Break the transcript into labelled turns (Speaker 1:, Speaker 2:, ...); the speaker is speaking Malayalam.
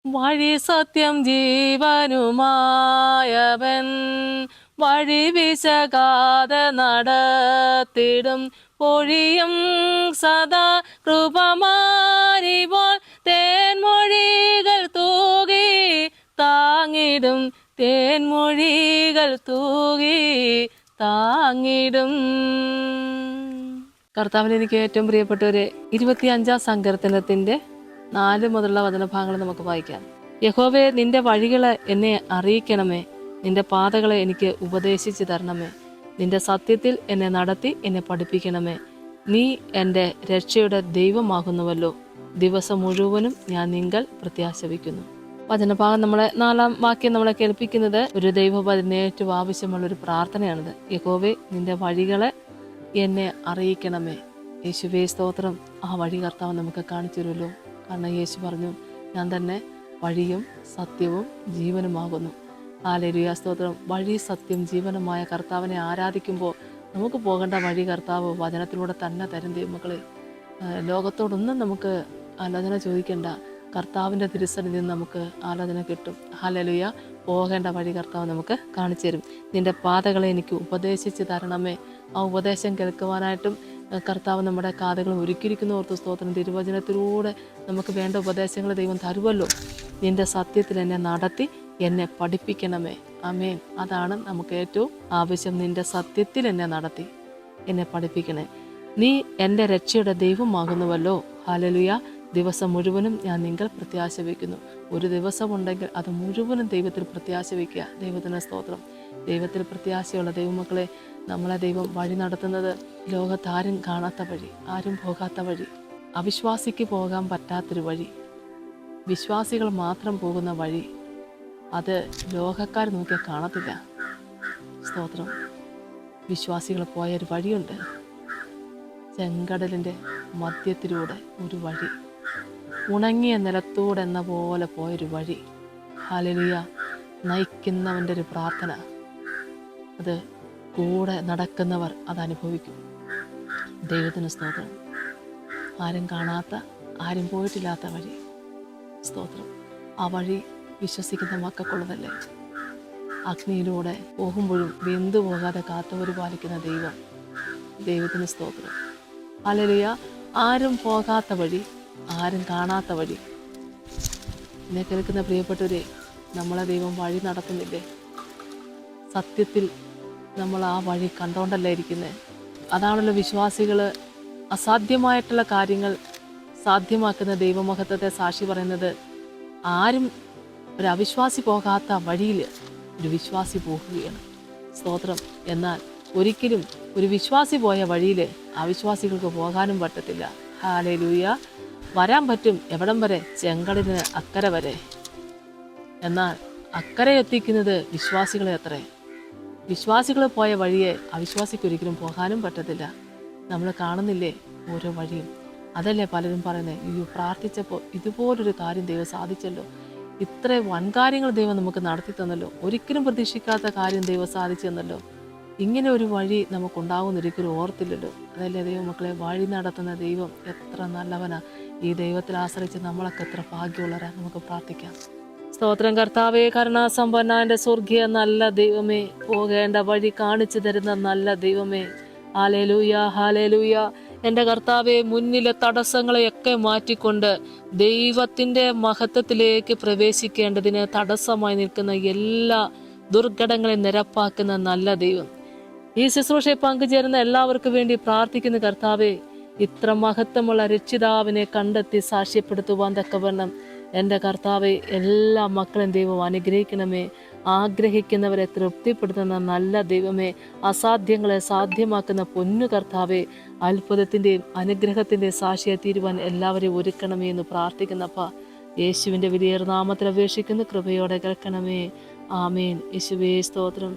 Speaker 1: വഴി സത്യം ജീവനുമായവൻ വഴി വിശകാതെ നടത്തിടും പൊഴിയും സദാ കൃപമാരിപോൽ തേൻമൊഴികൾ തൂകി താങ്ങിടും തേൻമൊഴികൾ തൂകി താങ്ങിടും. കർത്താവിന് എനിക്ക് ഏറ്റവും പ്രിയപ്പെട്ടവരെ 25-ാം സങ്കീർത്തനത്തിന്റെ 4 മുതലുള്ള വചനഭാഗങ്ങൾ നമുക്ക് വായിക്കാം. യഹോവേ, നിന്റെ വഴികളെ എന്നെ അറിയിക്കണമേ, നിന്റെ പാതകളെ എനിക്ക് ഉപദേശിച്ചു തരണമേ, നിന്റെ സത്യത്തിൽ എന്നെ നടത്തി എന്നെ പഠിപ്പിക്കണമേ. നീ എൻ്റെ രക്ഷയുടെ ദൈവമാകുന്നുവല്ലോ, ദിവസം മുഴുവനും ഞാൻ നിങ്കൽ പ്രത്യാശ വയ്ക്കുന്നു. വചനഭാഗം നമ്മളെ 4-ാം വാക്യം നമ്മളെ കേൾപ്പിക്കുന്നത് ഒരു ദൈവഭജന ഏറ്റവും ആവശ്യമുള്ള ഒരു പ്രാർത്ഥനയാണിത്. യഹോവേ, നിന്റെ വഴികളെ എന്നെ അറിയിക്കണമേ. യേശുവേ സ്തോത്രം. ആ വഴി കർത്താവ് നമുക്ക് കാണിച്ചു തരുമല്ലോ. കാരണം യേശു പറഞ്ഞു, ഞാൻ തന്നെ വഴിയും സത്യവും ജീവനുമാകുന്നു. ഹല്ലേലൂയ സ്തോത്രം. വഴി സത്യം ജീവനുമായ കർത്താവിനെ ആരാധിക്കുമ്പോൾ നമുക്ക് പോകേണ്ട വഴി കർത്താവ് വചനത്തിലൂടെ തന്നെ തരും. ദൈവമക്കളെ, ലോകത്തോടൊന്നും നമുക്ക് ആലോചന ചോദിക്കേണ്ട. കർത്താവിൻ്റെ തിരുസന്നിധിയിൽ നിന്ന് നമുക്ക് ആലോചന കിട്ടും. ഹല്ലേലൂയ. പോകേണ്ട വഴി കർത്താവ് നമുക്ക് കാണിച്ചു തരും. നിന്റെ പാതകളെ എനിക്ക് ഉപദേശിച്ച് തരണമേ. ആ ഉപദേശം കേൾക്കുവാനായിട്ടും കർത്താവ് നമ്മുടെ കാതുകൾ ഒരുക്കിയിരിക്കുന്ന ഓർത്ത് സ്തോത്രം. തിരുവചനത്തിലൂടെ നമുക്ക് വേണ്ട ഉപദേശങ്ങൾ ദൈവം തരുമല്ലോ. നിന്റെ സത്യത്തിൽ എന്നെ നടത്തി എന്നെ പഠിപ്പിക്കണമേ. ആമേൻ. അതാണ് നമുക്ക് ഏറ്റവും ആവശ്യം. നിന്റെ സത്യത്തിൽ എന്നെ നടത്തി എന്നെ പഠിപ്പിക്കണേ. നീ എൻ്റെ രക്ഷയുടെ ദൈവമാകുന്നുവല്ലോ. ഹല്ലേലൂയ. ദിവസം മുഴുവനും ഞാൻ നിങ്ങൾ പ്രത്യാശ വയ്ക്കുന്നു. ഒരു ദിവസമുണ്ടെങ്കിൽ അത് മുഴുവനും ദൈവത്തിൽ പ്രത്യാശ വയ്ക്കുക. ദൈവത്തിന് സ്തോത്രം. ദൈവത്തിൽ പ്രത്യാശയുള്ള ദൈവമക്കളെ, നമ്മളെ ദൈവം വഴി നടത്തുന്നത് ലോകത്താരും കാണാത്ത വഴി, ആരും പോകാത്ത വഴി, അവിശ്വാസിക്ക് പോകാൻ പറ്റാത്തൊരു വഴി, വിശ്വാസികൾ മാത്രം പോകുന്ന വഴി. അത് ലോകക്കാർ നോക്കിയാൽ കാണത്തില്ല. സ്തോത്രം. വിശ്വാസികൾ പോയൊരു വഴിയുണ്ട്. ചെങ്കടലിൻ്റെ മധ്യത്തിലൂടെ ഒരു വഴി, ഉണങ്ങിയ നിലത്തൂടെ എന്ന പോലെ പോയൊരു വഴി. ഹല്ലേലൂയ. നയിക്കുന്നവൻ്റെ ഒരു പ്രാർത്ഥന, അത് കൂടെ നടക്കുന്നവർ അതനുഭവിക്കും. ദൈവത്തിന് സ്തോത്രം. ആരും കാണാത്ത, ആരും പോയിട്ടില്ലാത്ത വഴി. സ്തോത്രം. ആ വഴി വിശ്വസിക്കുന്ന മക്കൾക്കുള്ളതല്ലേ. അഗ്നിയിലൂടെ പോകുമ്പോഴും വെന്തു പോകാതെ കാത്തുപരിപാലിക്കുന്ന ദൈവം. ദൈവത്തിന് സ്തോത്രം. ഹല്ലേലൂയ. ആരും പോകാത്ത വഴി, ആരും കാണാത്ത വഴി. എന്നെ കേൾക്കുന്ന പ്രിയപ്പെട്ടവരെ, നമ്മളെ ദൈവം വഴി നടത്തുന്നില്ലേ? സത്യത്തിൽ നമ്മൾ ആ വഴി കണ്ടോണ്ടല്ലേ ഇരിക്കുന്നത്. അതാണല്ലോ വിശ്വാസികൾ അസാധ്യമായിട്ടുള്ള കാര്യങ്ങൾ സാധ്യമാക്കുന്ന ദൈവമഹത്വത്തെ സാക്ഷി പറയുന്നത്. ആരും ഒരു അവിശ്വാസി പോകാത്ത വഴിയിൽ ഒരു വിശ്വാസി പോകുകയാണ്. സ്തോത്രം. എന്നാൽ ഒരിക്കലും ഒരു വിശ്വാസി പോയ വഴിയിൽ അവിശ്വാസികൾക്ക് പോകാനും പറ്റത്തില്ല. ഹല്ലേലൂയ. വരാൻ പറ്റും. എവിടം വരെ? ചെങ്കടലിന് അക്കരെ വരെ. എന്നാൽ അക്കരെ എത്തിക്കുന്നത് വിശ്വാസികളെ അത്രേ. വിശ്വാസികൾ പോയ വഴിയെ അവിശ്വാസിക്ക് ഒരിക്കലും പോകാനും പറ്റത്തില്ല. നമ്മൾ കാണുന്നില്ലേ ഓരോ വഴിയും? അതല്ലേ പലരും പറയുന്നത്, ഈ പ്രാർത്ഥിച്ചപ്പോൾ ഇതുപോലൊരു കാര്യം ദൈവം സാധിച്ചല്ലോ, ഇത്ര വൻകാര്യങ്ങൾ ദൈവം നമുക്ക് നടത്തി തന്നല്ലോ, ഒരിക്കലും പ്രതീക്ഷിക്കാത്ത കാര്യം ദൈവം സാധിച്ചു തന്നല്ലോ. ഇങ്ങനെ ഒരു വഴി നമുക്കുണ്ടാകുന്ന ഒരിക്കലും ഓർത്തില്ലല്ലോ. അതല്ലേ ദൈവമക്കളെ, വഴി നടത്തുന്ന ദൈവം എത്ര നല്ലവനാ. ഈ ദൈവത്തിൽ ആശ്രയിച്ച് നമ്മളൊക്കെ എത്ര ഭാഗ്യമുള്ളവരാ. നമുക്ക് പ്രാർത്ഥിക്കാം. സ്തോത്രം. കർത്താവേ, കരുണാസമ്പന്നന്റെ സ്വർഗീയ നല്ല ദൈവമേ, പോകേണ്ട വഴി കാണിച്ചു തരുന്ന നല്ല ദൈവമേ, ഹല്ലേലൂയ, ഹല്ലേലൂയ. എൻ്റെ കർത്താവെ, മുന്നിലെ തടസ്സങ്ങളെയൊക്കെ മാറ്റിക്കൊണ്ട് ദൈവത്തിൻ്റെ മഹത്വത്തിലേക്ക് പ്രവേശിക്കേണ്ടതിന് തടസ്സമായി നിൽക്കുന്ന എല്ലാ ദുർഘടങ്ങളെ നിരപ്പാക്കുന്ന നല്ല ദൈവം. ഈ ശുശ്രൂഷയെ പങ്കുചേരുന്ന എല്ലാവർക്കും വേണ്ടി പ്രാർത്ഥിക്കുന്ന കർത്താവെ, ഇത്ര മഹത്വമുള്ള രക്ഷിതാവിനെ കണ്ടെത്തി സാക്ഷ്യപ്പെടുത്തുവാൻ തക്കവണ്ണം എൻ്റെ കർത്താവെ, എല്ലാ മക്കളും ദൈവം അനുഗ്രഹിക്കണമേ. ആഗ്രഹിക്കുന്നവരെ തൃപ്തിപ്പെടുത്തുന്ന നല്ല ദൈവമേ, അസാധ്യങ്ങളെ സാധ്യമാക്കുന്ന പൊന്നു കർത്താവെ, അത്ഭുതത്തിൻ്റെയും അനുഗ്രഹത്തിൻ്റെയും സാക്ഷിയായി തീരുവാൻ എല്ലാവരെയും ഒരുക്കണമേ എന്ന് പ്രാർത്ഥിക്കുന്നപ്പ യേശുവിൻ്റെ വിലയേറിയ നാമത്തിൽ അപേക്ഷിക്കുന്ന കൃപയോടെ കേൾക്കണമേ. ആമേൻ. യേശുവേ സ്തോത്രം.